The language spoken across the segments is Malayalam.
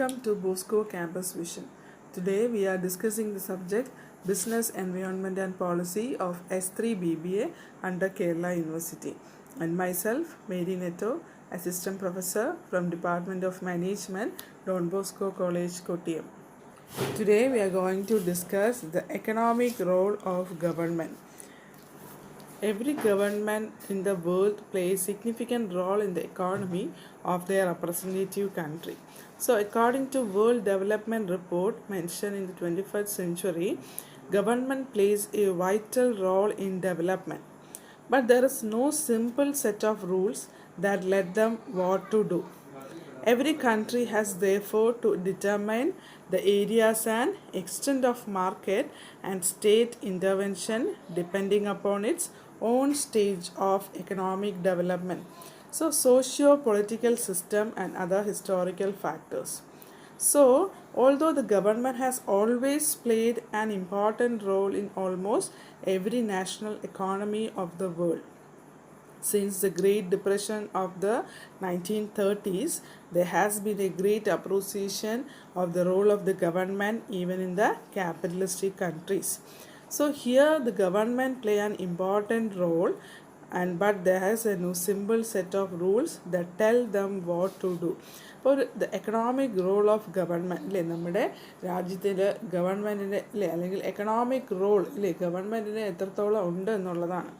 Welcome to Bosco Campus Vision. Today we are discussing the subject Business, Environment and Policy of S3 BBA under Kerala University. And myself, Mary Netto, Assistant Professor from Department of Management, Don Bosco College, Kottayam. Today we are going to discuss the economic role of government. Every government in the world plays a significant role in the economy of their representative country. So, according to World Development Report mentioned in the 21st century, government plays a vital role in development. But there is no simple set of rules that let them what to do. Every country has therefore to determine the areas and extent of market and state intervention depending upon its own stage of economic development. So, socio-political system and other historical factors. So, although the government has always played an important role in almost every national economy of the world, since the Great Depression of the 1930s, there has been a great appreciation of the role of the government even in the capitalistic countries. So here the government play an important role, but there has a no simple set of rules that tell them what to do. For the economic role of government, അല്ലേ നമ്മുടെ രാജ്യത്തിൻ്റെ ഗവൺമെൻറ്റിൻ്റെ അല്ലേ അല്ലെങ്കിൽ എക്കണോമിക് റോൾ അല്ലേ ഗവൺമെൻറ്റിന് എത്രത്തോളം ഉണ്ട് എന്നുള്ളതാണ്.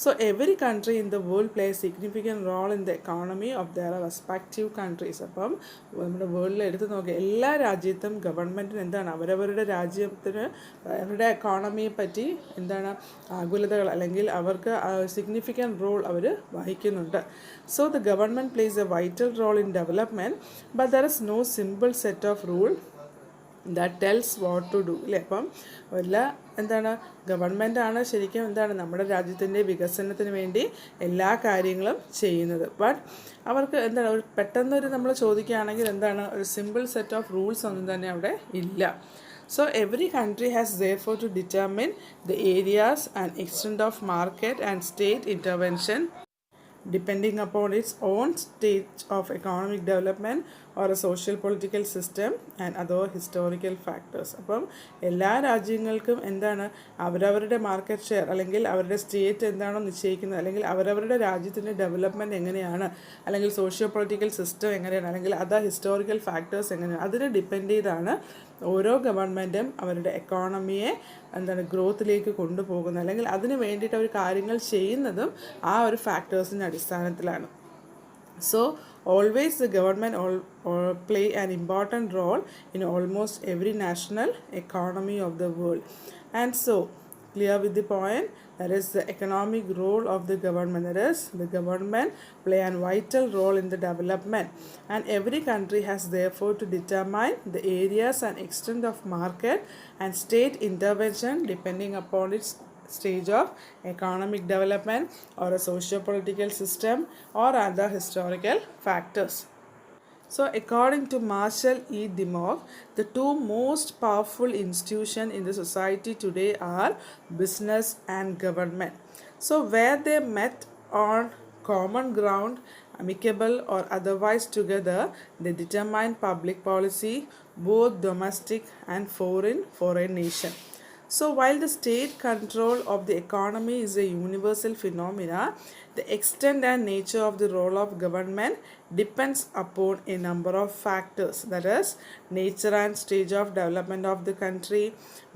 So every country in the world plays a significant role in the economy of their respective countries. അപ്പം നമ്മുടെ വേൾഡിൽ എടുത്ത് നോക്കുക എല്ലാ രാജ്യത്തും ഗവൺമെൻറ്റിന് എന്താണ് അവരവരുടെ രാജ്യത്തിന് അവരുടെ എക്കോണമിയെ പറ്റി എന്താണ് ആകുലതകൾ അല്ലെങ്കിൽ അവർക്ക് സിഗ്നിഫിക്കൻറ്റ് റോൾ അവർ വഹിക്കുന്നുണ്ട്. So the government plays a vital role in development, but there is no simple set of rule that tells what to do അല്ലേ. അപ്പം എല്ലാ എന്താണ് ഗവൺമെൻറ്റാണ് ശരിക്കും എന്താണ് നമ്മുടെ രാജ്യത്തിൻ്റെ വികസനത്തിന് വേണ്ടി എല്ലാ കാര്യങ്ങളും ചെയ്യുന്നത്. ബട്ട് അവർക്ക് എന്താണ് ഒരു പെട്ടെന്നൊരു നമ്മൾ ചോദിക്കുകയാണെങ്കിൽ എന്താണ് ഒരു സിമ്പിൾ സെറ്റ് ഓഫ് റൂൾസ് ഒന്നും തന്നെ അവിടെ ഇല്ല. So every country has therefore to determine the areas and extent of market and state intervention depending upon its own stage of economic development or a social political system and other historical factors. അപ്പം എല്ലാ രാജ്യങ്ങൾക്കും എന്താണ് അവരവരുടെ മാർക്കറ്റ് ഷെയർ അല്ലെങ്കിൽ അവരുടെ സ്റ്റേറ്റ് എന്താണോ നിശ്ചയിക്കുന്നത് അല്ലെങ്കിൽ അവരവരുടെ രാജ്യത്തിൻ്റെ ഡെവലപ്മെൻറ്റ് എങ്ങനെയാണ് അല്ലെങ്കിൽ സോഷ്യോ പൊളിറ്റിക്കൽ സിസ്റ്റം എങ്ങനെയാണ് അല്ലെങ്കിൽ അതർ ഹിസ്റ്റോറിക്കൽ ഫാക്ടേഴ്സ് എങ്ങനെയാണ് അതിനെ ഡിപ്പെൻഡ് ചെയ്താണ് ഓരോ ഗവൺമെൻറ്റും അവരുടെ എക്കോണമിയെ എന്താണ് ഗ്രോത്തിലേക്ക് കൊണ്ടുപോകുന്നത് അല്ലെങ്കിൽ അതിന് വേണ്ടിയിട്ട് അവർ കാര്യങ്ങൾ ചെയ്യുന്നതും ആ ഒരു ഫാക്ടേഴ്സിൻ്റെ അടിസ്ഥാനത്തിലാണ്. So always the government play an important role in almost every national economy of the world. And so clear with the point, that is the economic role of the government. That is the government play a vital role in the development, and every country has therefore to determine the areas and extent of market and state intervention depending upon its stage of economic development or a socio-political system or other historical factors. So according to Marshall E. Dimmock, the two most powerful institutions in the society today are business and government. So where they met on common ground, amicable or otherwise together, they determine public policy, both domestic and foreign for a nation. So while the state control of the economy is a universal phenomena, the extent and nature of the role of government depends upon a number of factors, that is nature and stage of development of the country,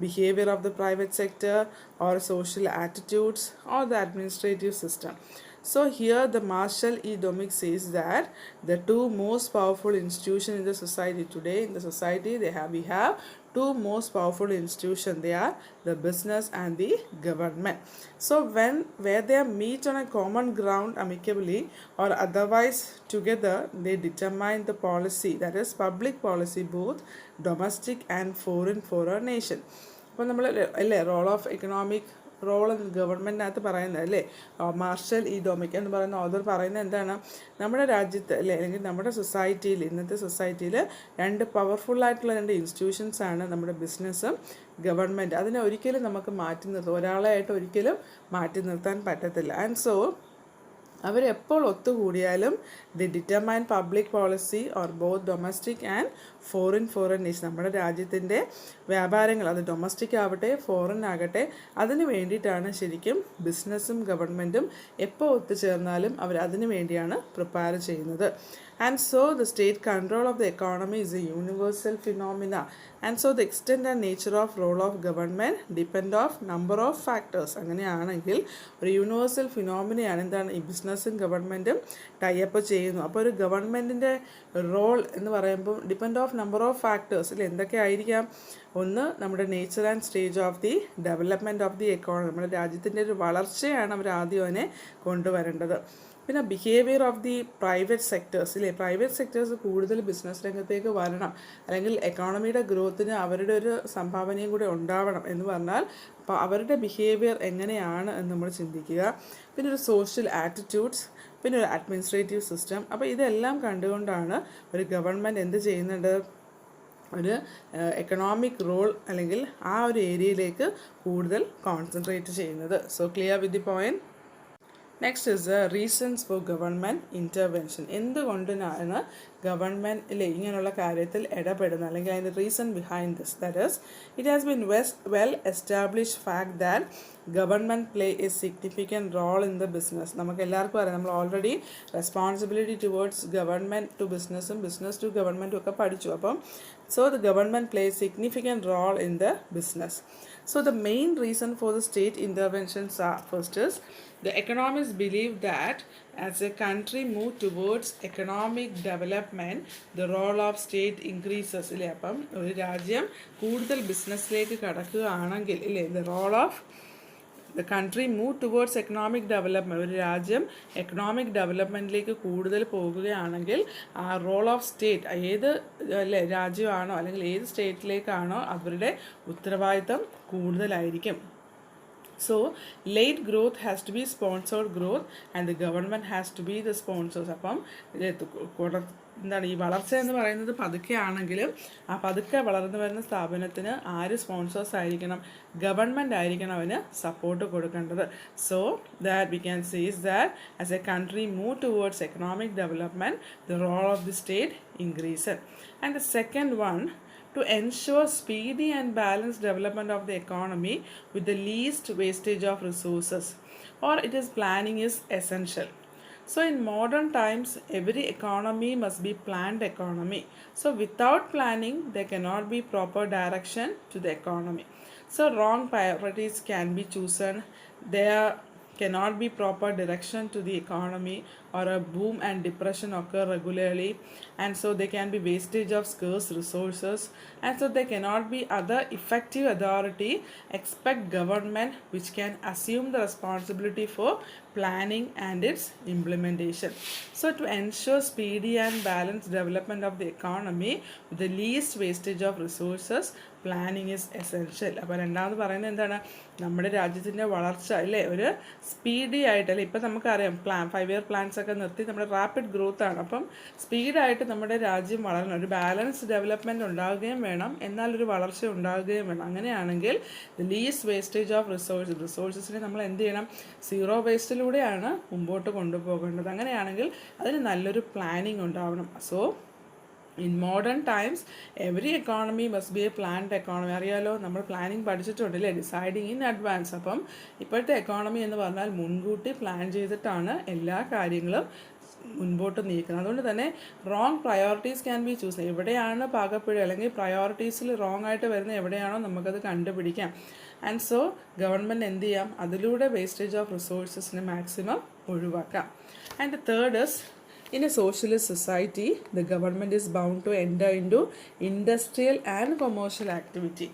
behavior of the private sector or social attitudes or the administrative system. So here the Marshall E. Dimmock says that the two most powerful institutions in the society today, in the society we have two most powerful institutions. They are the business and the government. So where they meet on a common ground amicably or otherwise together, they determine the policy, that is public policy, both domestic and foreign for a nation. അപ്പോൾ നമ്മൾ അല്ലേ റോൾ ഓഫ് എക്കണോമിക് റോൾ ഗവൺമെൻറ്റിനകത്ത് പറയുന്നത് അല്ലേ മാർഷൽ ഇ ഡൊമിക് എന്ന് പറയുന്ന ഓഥർ പറയുന്നത് എന്താണ് നമ്മുടെ രാജ്യത്ത് അല്ലേ അല്ലെങ്കിൽ നമ്മുടെ സൊസൈറ്റിയിൽ ഇന്നത്തെ സൊസൈറ്റിയിൽ രണ്ട് പവർഫുള്ളായിട്ടുള്ള രണ്ട് ഇൻസ്റ്റിറ്റ്യൂഷൻസാണ് നമ്മുടെ ബിസിനസ്സും ഗവൺമെൻറ്. അതിനെ ഒരിക്കലും നമുക്ക് മാറ്റി നിർത്താം, ഒരാളെ ആയിട്ട് ഒരിക്കലും മാറ്റി നിർത്താൻ പറ്റത്തില്ല. ആൻഡ് സോ അവരെപ്പോൾ ഒത്തുകൂടിയാലും the determine public policy or both domestic and foreign nation, നമ്മുടെ രാജ്യത്തിൻ്റെ വ്യാപാരങ്ങൾ അത് ഡൊമസ്റ്റിക് ആവട്ടെ ഫോറിൻ ആകട്ടെ അതിന് വേണ്ടിയിട്ടാണ് ശരിക്കും ബിസിനസ്സും ഗവൺമെൻറ്റും എപ്പോൾ ഒത്തുചേർന്നാലും അവർ അതിനു വേണ്ടിയാണ് പ്രിപ്പയർ ചെയ്യുന്നത്. And so the state control of the economy is a universal phenomena, and so the extent and nature of role of government depend of number of factors. അങ്ങനെയാണെങ്കിൽ ഒരു യൂണിവേഴ്സൽ ഫിനോമിനയാണ് എന്താണ് ഈ ബിസിനസ്സും ഗവൺമെൻറ്റും ടൈപ്പ് ചെയ്യുന്നു. അപ്പോൾ ഒരു ഗവൺമെൻറ്റിൻ്റെ റോൾ എന്ന് പറയുമ്പോൾ depend of number of factors അല്ലേ, എന്തൊക്കെ ആയിരിക്കാം? ഒന്ന് നമ്മുടെ nature and stage of the development of the economy, നമ്മുടെ രാജ്യത്തിൻ്റെ ഒരു വളർച്ചയാണ് അവർ ആദ്യം അതിനെ കൊണ്ടുവരേണ്ടത്. പിന്നെ behaviour of the private sectors ഇല്ലേ, പ്രൈവറ്റ് സെക്ടേഴ്സ് കൂടുതൽ ബിസിനസ് രംഗത്തേക്ക് വരണം, അല്ലെങ്കിൽ എക്കോണമിയുടെ ഗ്രോത്തിന് അവരുടെ ഒരു സംഭാവനയും കൂടെ ഉണ്ടാവണം എന്ന് പറഞ്ഞാൽ അപ്പോൾ അവരുടെ ബിഹേവിയർ എങ്ങനെയാണ് എന്ന് നമ്മൾ ചിന്തിക്കുക. പിന്നെ ഒരു സോഷ്യൽ ആറ്റിറ്റ്യൂഡ്സ്, പിന്നെ ഒരു അഡ്മിനിസ്ട്രേറ്റീവ് സിസ്റ്റം. അപ്പോൾ ഇതെല്ലാം കണ്ടുകൊണ്ടാണ് ഒരു ഗവൺമെൻറ് എന്ത് ചെയ്യുന്നുണ്ട്, ഒരു എക്കണോമിക് റോൾ അല്ലെങ്കിൽ ആ ഒരു ഏരിയയിലേക്ക് കൂടുതൽ കോൺസെൻട്രേറ്റ് ചെയ്യുന്നത്. So clear with the point. Next is reasons for government intervention. എന്തുകൊണ്ടിനാണ് ഗവൺമെൻറ് ഇങ്ങനെയുള്ള കാര്യത്തിൽ ഇടപെടുന്നത്, അല്ലെങ്കിൽ അതിൻ്റെ reason behind this. That is it has been well established fact that government play a significant role in the business. നമുക്ക് എല്ലാവർക്കും അറിയാം, നമ്മൾ already responsibility towards government to ബിസിനസ്സും ബിസിനസ് ടു ഗവൺമെൻറ്റും ഒക്കെ പഠിച്ചു. അപ്പം so the government plays significant role in the business. So the main reason for the state interventions are, first is the economists believe that as a country move towards economic development the role of state increases ഇല്ലേ. അപ്പം ഒരു രാജ്യം കൂടുതൽ ബിസിനസ്സിലേക്ക് കടക്കുകയാണെങ്കിൽ ഇല്ലേ, the role of the country move towards economic development, ഒരു രാജ്യം എക്കണോമിക് ഡെവലപ്മെൻറ്റിലേക്ക് കൂടുതൽ പോകുകയാണെങ്കിൽ ആ റോൾ ഓഫ് സ്റ്റേറ്റ്, ഏത് അല്ലേ രാജ്യമാണോ അല്ലെങ്കിൽ ഏത് സ്റ്റേറ്റിലേക്കാണോ അവരുടെ ഉത്തരവാദിത്തം കൂടുതലായിരിക്കും. So late growth has to be sponsored growth and the government has to be the sponsors. അപ്പം എന്താണ് ഈ വളർച്ച എന്ന് പറയുന്നത് പതുക്കെ ആണെങ്കിലും ആ പതുക്കെ വളർന്നു വരുന്ന സ്ഥാപനത്തിന് ആര് സ്പോൺസേഴ്സ് ആയിരിക്കണം? ഗവൺമെൻറ് ആയിരിക്കണം അവന് സപ്പോർട്ട് കൊടുക്കേണ്ടത്. So that we can see is that as a country move towards economic development the role of the state increase. And the second one, to ensure speedy and balanced development of the economy with the least wastage of resources, or it is planning is essential. So in modern times every economy must be planned economy. So without planning there cannot be proper direction to the economy. So wrong priorities can be chosen, there cannot be proper direction to the economy, or a boom and depression occur regularly, and so there can be wastage of scarce resources, and so there cannot be other effective authority except government which can assume the responsibility for planning and its implementation. So to ensure speedy and balanced development of the economy with the least wastage of resources, planning is essential. അപ്പോൾ രണ്ടാമത് പറയുന്നത് എന്താണ്, നമ്മുടെ രാജ്യത്തിൻ്റെ വളർച്ച അല്ലേ ഒരു സ്പീഡി ആയിട്ടല്ലേ. ഇപ്പം നമുക്കറിയാം 5 year പ്ലാൻസ് ഒക്കെ നിർത്തി നമ്മുടെ റാപ്പിഡ് ഗ്രോത്ത് ആണ്. അപ്പം സ്പീഡായിട്ട് നമ്മുടെ രാജ്യം വളരണം, ഒരു ബാലൻസ് ഡെവലപ്മെൻറ്റ് ഉണ്ടാവുകയും വേണം, എന്നാൽ ഒരു വളർച്ച ഉണ്ടാവുകയും വേണം. അങ്ങനെയാണെങ്കിൽ ദ ലീസ്റ്റ് വേസ്റ്റേജ് ഓഫ് റിസോഴ്സസിനെ നമ്മൾ എന്ത് ചെയ്യണം, സീറോ വേസ്റ്റിലൂടെയാണ് മുമ്പോട്ട് കൊണ്ടുപോകേണ്ടത്. അങ്ങനെയാണെങ്കിൽ അതിന് നല്ലൊരു പ്ലാനിങ് ഉണ്ടാവണം. So in modern times every economy must be a planned economy. അറിയാലോ, നമ്മൾ പ്ലാനിങ് പഠിച്ചിട്ടുണ്ടല്ലേ, ഡിസൈഡിങ് ഇൻ അഡ്വാൻസ്. അപ്പം ഇപ്പോഴത്തെ എക്കോണമി എന്ന് പറഞ്ഞാൽ മുൻകൂട്ടി പ്ലാൻ ചെയ്തിട്ടാണ് എല്ലാ കാര്യങ്ങളും മുൻപോട്ട് നീക്കുന്നത്. അതുകൊണ്ട് തന്നെ wrong priorities can be choose. എവിടെയാണ് പാകപ്പിഴ അല്ലെങ്കിൽ പ്രയോറിറ്റീസിൽ റോങ് ആയിട്ട് വരുന്ന എവിടെയാണോ നമുക്കത് കണ്ടുപിടിക്കാം. ആൻഡ് സോ ഗവൺമെൻറ് എന്ത് ചെയ്യാം, അതിലൂടെ വേസ്റ്റേജ് ഓഫ് റിസോഴ്സസിനെ മാക്സിമം ഒഴിവാക്കാം. And the third is, in a socialist society the government is bound to enter into industrial and commercial activity.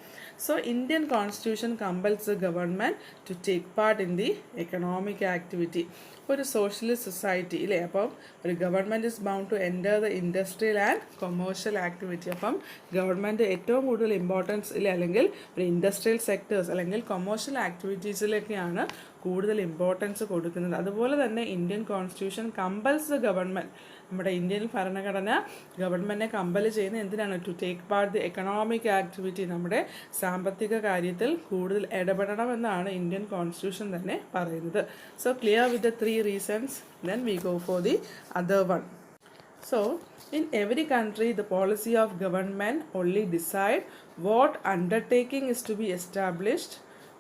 So Indian constitution compels the government to take part in the economic activity. ഒരു സോഷ്യലിസ്റ്റ് സൊസൈറ്റി ഇല്ലേ, അപ്പം ഒരു government is bound to enter the industrial and commercial activity. അപ്പം ഗവൺമെൻറ് ഏറ്റവും കൂടുതൽ ഇമ്പോർട്ടൻസ് ഇല്ല, അല്ലെങ്കിൽ ഒരു ഇൻഡസ്ട്രിയൽ സെക്ടേഴ്സ് അല്ലെങ്കിൽ കൊമേഴ്ഷ്യൽ ആക്ടിവിറ്റീസിലൊക്കെയാണ് കൂടുതൽ ഇമ്പോർട്ടൻസ് കൊടുക്കുന്നത്. അതുപോലെ തന്നെ Indian constitution compels the government, നമ്മുടെ ഇന്ത്യൻ ഭരണഘടന ഗവൺമെൻറ്റിനെ കമ്പൽ ചെയ്യുന്നത് എന്തിനാണ്, to take part the economic activity, നമ്മുടെ സാമ്പത്തിക കാര്യത്തിൽ കൂടുതൽ ഇടപെടണമെന്നാണ് ഇന്ത്യൻ കോൺസ്റ്റിറ്റ്യൂഷൻ തന്നെ പറയുന്നത്. So clear with the 3 reasons, then we go for the other one. So, in every country, the policy of government only decide what undertaking is to be established,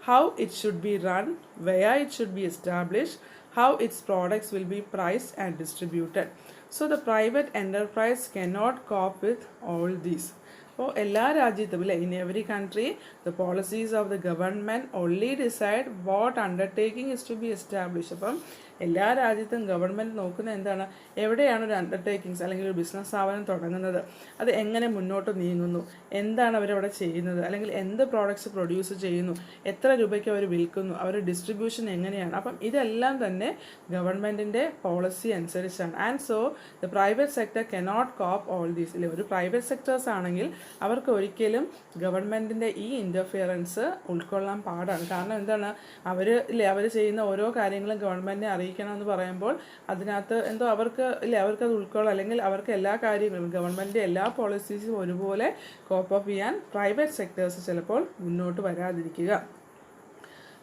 how it should be run, where it should be established, how its products will be priced and distributed. So, the private enterprise cannot cope with all these. അപ്പോൾ എല്ലാ രാജ്യത്തും അല്ലേ, in every country the policies of the government only decide what undertaking is to be establish. അപ്പം എല്ലാ രാജ്യത്തും ഗവൺമെൻറ് നോക്കുന്നത് എന്താണ്, എവിടെയാണ് ഒരു അണ്ടർടേക്കിങ്സ് അല്ലെങ്കിൽ ഒരു ബിസിനസ് സ്ഥാപനം തുടങ്ങുന്നത്, അത് എങ്ങനെ മുന്നോട്ട് നീങ്ങുന്നു, എന്താണ് അവരവിടെ ചെയ്യുന്നത്, അല്ലെങ്കിൽ എന്ത് പ്രോഡക്ട്സ് പ്രൊഡ്യൂസ് ചെയ്യുന്നു, എത്ര രൂപയ്ക്ക് അവർ വിൽക്കുന്നു, അവരുടെ ഡിസ്ട്രിബ്യൂഷൻ എങ്ങനെയാണ്. അപ്പം ഇതെല്ലാം തന്നെ ഗവൺമെൻറ്റിൻ്റെ പോളിസി അനുസരിച്ചാണ്. And so the private sector cannot cope all these. ഇല്ലേ, ഒരു പ്രൈവറ്റ് സെക്ടേഴ്സ് ആണെങ്കിൽ അവർക്ക് ഒരിക്കലും ഗവൺമെൻറ്റിൻ്റെ ഈ ഇൻ്റർഫിയറൻസ് ഉൾക്കൊള്ളാൻ പാടാണ്. കാരണം എന്താണ്, അവർ ചെയ്യുന്ന ഓരോ കാര്യങ്ങളും ഗവൺമെൻറ്റിനെ അറിയിക്കണമെന്ന് പറയുമ്പോൾ അതിനകത്ത് എന്തോ അവർക്കത് ഉൾക്കൊള്ളാം, അല്ലെങ്കിൽ അവർക്ക് എല്ലാ കാര്യങ്ങളും ഗവൺമെൻറ്റിൻ്റെ എല്ലാ പോളിസീസും ഒരുപോലെ കോപ്പ് അപ്പ് ചെയ്യാൻ പ്രൈവറ്റ് സെക്ടേഴ്സ് ചിലപ്പോൾ മുന്നോട്ട് വരാതിരിക്കുക.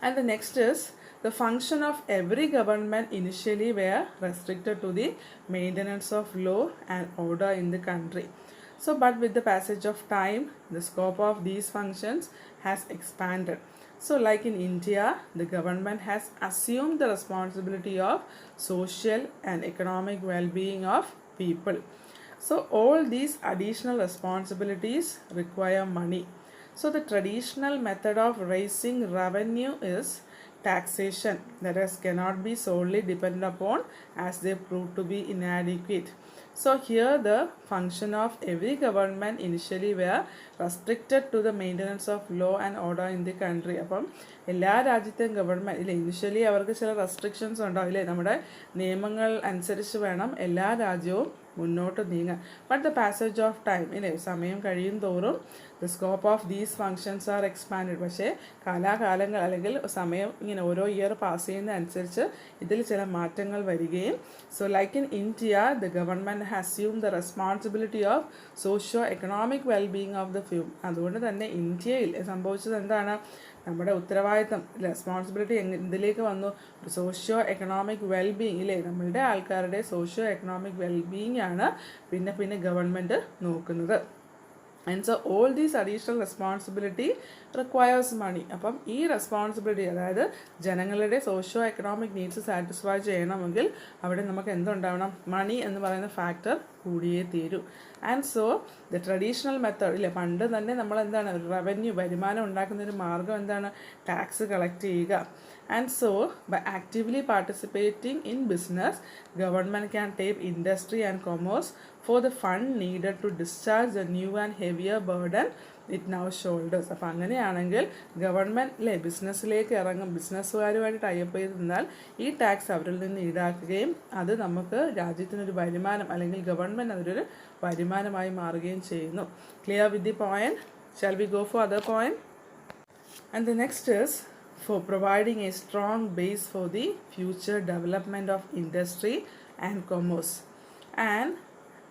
And the next is the function of every government initially were restricted to the maintenance of law and order in the country. So, but with the passage of time, the scope of these functions has expanded. So, like in India, the government has assumed the responsibility of social and economic well-being of people. So, all these additional responsibilities require money. So, the traditional method of raising revenue is taxation, that is cannot be solely depended upon as they prove to be inadequate. So here the function of every government initially were restricted to the maintenance of law and order in the country. അപ്പം എല്ലാ രാജ്യത്തെയും ഗവൺമെൻറ് ഇല്ലേ, ഇനിഷ്യലി അവർക്ക് ചില റെസ്ട്രിക്ഷൻസ് ഉണ്ടാവില്ലേ, നമ്മുടെ നിയമങ്ങൾ അനുസരിച്ച് വേണം എല്ലാ രാജ്യവും മുന്നോട്ട് നീങ്ങാൻ. But the passage of time ഇല്ലേ, സമയം കഴിയും തോറും the scope of these functions are expanded. പക്ഷേ കാലാകാലങ്ങൾ അല്ലെങ്കിൽ സമയം ഇങ്ങനെ ഓരോ ഇയർ പാസ് ചെയ്യുന്ന അനുസരിച്ച് ഇതിൽ ചില മാറ്റങ്ങൾ വരികയും. So like in India the government has assume the responsibility of socio economic wellbeing of the fume. അതുകൊണ്ട് തന്നെ ഇന്ത്യയിൽ സംഭവിച്ചത് എന്താണ്, നമ്മുടെ ഉത്തരവാദിത്തം റെസ്പോൺസിബിലിറ്റി എന്തിലേക്ക് വന്നു, സോഷ്യോ എക്കണോമിക് വെൽബീയിങ് ഇല്ലേ, നമ്മളുടെ ആൾക്കാരുടെ സോഷ്യോ എക്കണോമിക് വെൽബീയിങ് ആണ് പിന്നെ ഗവൺമെൻറ് നോക്കുന്നത്. And so all these additional responsibility requires money. അപ്പം ഈ റെസ്പോൺസിബിലിറ്റി, അതായത് ജനങ്ങളുടെ സോഷ്യോ എക്കണോമിക് നീഡ്സ് സാറ്റിസ്ഫൈ ചെയ്യണമെങ്കിൽ അവിടെ നമുക്ക് എന്തുണ്ടാവണം, മണി എന്ന് പറയുന്ന ഫാക്ടർ കൂടിയേ തീരൂ. And so the traditional method ഇല്ലേ, പണ്ട് തന്നെ നമ്മൾ എന്താണ് റവന്യൂ വരുമാനം ഉണ്ടാക്കുന്നൊരു മാർഗം എന്താണ്, ടാക്സ് കളക്ട് ചെയ്യുക. And so by actively participating in business government can take industry and commerce for the fund needed to discharge the new and heavier burden it now shoulders. അപ്പം അങ്ങനെയാണെങ്കിൽ ഗവൺമെൻറ് ബിസിനസ്സിലേക്ക് ഇറങ്ങും, ബിസിനസ്സുകാരുമായിട്ട് ടൈപ്പ് ചെയ്ത് നിന്നാൽ ഈ ടാക്സ് അവരിൽ നിന്ന് ഈടാക്കുകയും അത് നമുക്ക് രാജ്യത്തിനൊരു വരുമാനം അല്ലെങ്കിൽ ഗവൺമെൻറ് അതൊരു വരുമാനമായി മാറുകയും ചെയ്യുന്നു. Clear with the point? Shall we go for other point? And the next is for providing a strong base for the future development of industry and commerce. And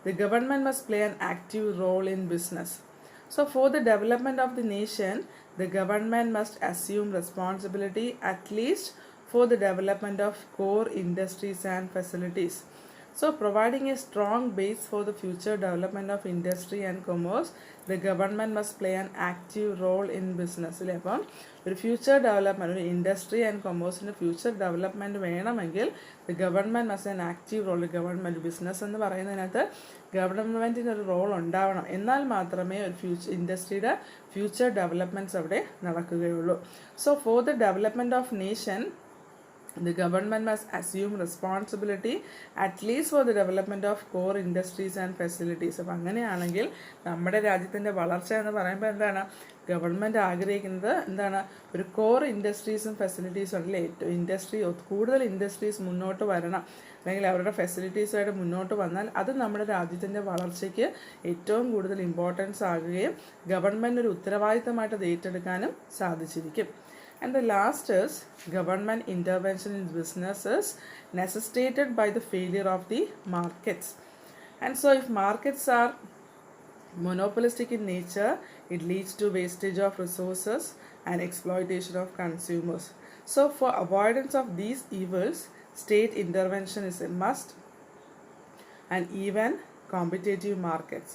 the government must play an active role in business. So for the development of the nation, the government must assume responsibility at least for the development of core industries and facilities. So providing a strong base for the future development of industry and commerce, the government must play an active role in business. അപ്പം ഒരു ഫ്യൂച്ചർ ഡെവലപ്മെൻറ്റ്, ഒരു ഇൻഡസ്ട്രി ആൻഡ് കൊമേഴ്സിൻ്റെ ഫ്യൂച്ചർ ഡെവലപ്മെൻറ്റ് വേണമെങ്കിൽ the government must an active role. Government business എന്ന് പറയുന്നതിനകത്ത് ഗവൺമെൻറ്റിനൊരു റോൾ ഉണ്ടാവണം, എന്നാൽ മാത്രമേ ഒരു ഇൻഡസ്ട്രിയുടെ ഫ്യൂച്ചർ ഡെവലപ്മെൻറ്റ്സ് അവിടെ നടക്കുകയുള്ളൂ. So for the development of nation the government must assume responsibility at least for the development of core industries and facilities. അപ്പം അങ്ങനെയാണെങ്കിൽ നമ്മുടെ രാജ്യത്തിൻ്റെ വളർച്ച എന്ന് പറയുമ്പോൾ എന്താണ്, ഗവൺമെൻറ് ആഗ്രഹിക്കുന്നത് എന്താണ്, ഒരു കോർ ഇൻഡസ്ട്രീസും ഫെസിലിറ്റീസും ഉണ്ടല്ലേ, കൂടുതൽ ഇൻഡസ്ട്രീസ് മുന്നോട്ട് വരണം, അല്ലെങ്കിൽ അവരുടെ ഫെസിലിറ്റീസുമായിട്ട് മുന്നോട്ട് വന്നാൽ അത് നമ്മുടെ രാജ്യത്തിൻ്റെ വളർച്ചയ്ക്ക് ഏറ്റവും കൂടുതൽ ഇമ്പോർട്ടൻസ് ആകുകയും ഗവൺമെൻറ് ഒരു ഉത്തരവാദിത്തമായിട്ട് അത് ഏറ്റെടുക്കാനും സാധിച്ചിരിക്കും. And the last is government intervention in business is necessitated by the failure of the markets. And so if markets are monopolistic in nature, it leads to wastage of resources and exploitation of consumers. So for avoidance of these evils, state intervention is a must. And even competitive markets.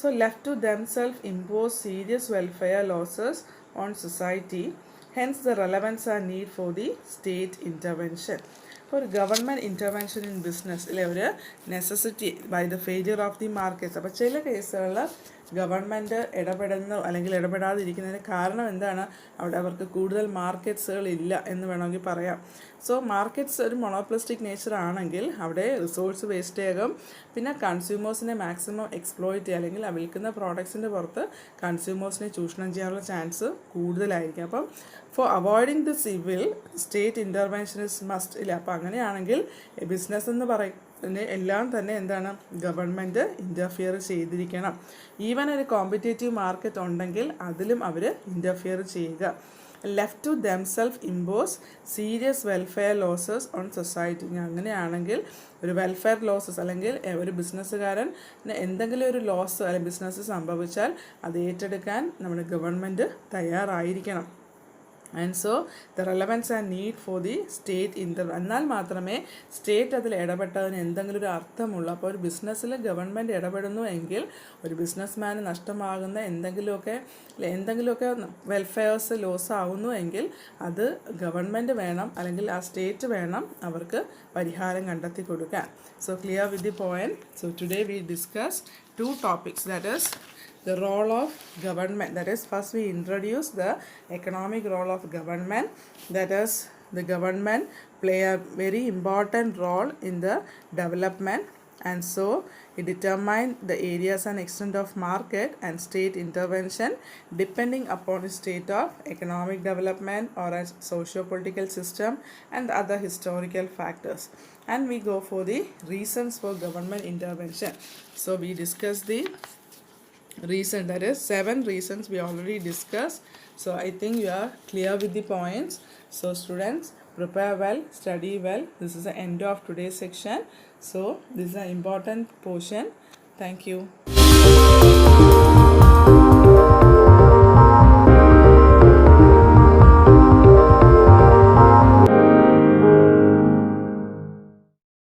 So left to themselves impose serious welfare losses on society. Hence the relevance and need for the state intervention. For government intervention in business ഇല്ലേ ഒരു necessity by the failure of the markets. അപ്പോൾ ചില കേസുകളിൽ ഗവൺമെൻറ് ഇടപെടുന്ന അല്ലെങ്കിൽ ഇടപെടാതിരിക്കുന്നതിന് കാരണം എന്താണ്? അവിടെ അവർക്ക് കൂടുതൽ മാർക്കറ്റ്സുകൾ ഇല്ല എന്ന് വേണമെങ്കിൽ പറയാം. സോ മാർക്കറ്റ്സ് ഒരു മൊണോപ്ലിസ്റ്റിക് നേച്ചർ ആണെങ്കിൽ അവിടെ റിസോഴ്സ് വേസ്റ്റ് ആകും. പിന്നെ കൺസ്യൂമേഴ്സിനെ മാക്സിമം എക്സ്പ്ലോയിറ്റ് ചെയ്യുക അല്ലെങ്കിൽ വിൽക്കുന്ന പ്രോഡക്ട്സിൻ്റെ പുറത്ത് കൺസ്യൂമേഴ്സിനെ ചൂഷണം ചെയ്യാനുള്ള ചാൻസ് കൂടുതലായിരിക്കും. അപ്പം for avoiding this evil state intervention is must ഇല്ല. അപ്പോൾ അങ്ങനെയാണെങ്കിൽ ബിസിനസ് എന്ന് പറയുന്നത് എല്ലാം തന്നെ എന്താണ്? ഗവൺമെൻറ് ഇൻ്റർഫിയർ ചെയ്തിരിക്കണം. ഈവൻ ഒരു കോമ്പറ്റേറ്റീവ് മാർക്കറ്റ് ഉണ്ടെങ്കിൽ അതിലും അവർ ഇൻ്റർഫിയർ ചെയ്യുക. Left to themselves impose serious welfare losses on society. അങ്ങനെയാണെങ്കിൽ ഒരു വെൽഫെയർ ലോസസ് അല്ലെങ്കിൽ ഒരു ബിസിനസ്സുകാരൻ എന്തെങ്കിലും ഒരു ലോസ് അല്ലെങ്കിൽ ബിസിനസ് സംഭവിച്ചാൽ അത് ഏറ്റെടുക്കാൻ നമ്മുടെ ഗവൺമെൻറ് തയ്യാറായിരിക്കണം. And so the relevance and need for the state എന്നാൽ മാത്രമേ സ്റ്റേറ്റ് അതിൽ ഇടപെട്ടതിന് എന്തെങ്കിലും ഒരു അർത്ഥമുള്ളൂ. അപ്പോൾ ഒരു ബിസിനസ്സിൽ ഗവൺമെൻറ് ഇടപെടുന്നു എങ്കിൽ ഒരു ബിസിനസ്മാന് നഷ്ടമാകുന്ന എന്തെങ്കിലുമൊക്കെ വെൽഫെയർസ് ലോസ് ആവുന്നു എങ്കിൽ അത് ഗവൺമെൻറ് വേണം അല്ലെങ്കിൽ ആ സ്റ്റേറ്റ് വേണം അവർക്ക് പരിഹാരം കണ്ടെത്തി കൊടുക്കാൻ. So clear with the point. So today we discuss 2 topics, that is the role of government. That is, first we introduce the economic role of government. That is, the government play a very important role in the development, and so it determine the areas and extent of market and state intervention depending upon the state of economic development or a socio-political system and other historical factors. And we go for the reasons for government intervention. So we discuss the reason, that is 7 reasons we already discussed. So I think you are clear with the points. So students, prepare well, study well. This is the end of today's section. So this is an important portion. Thank you.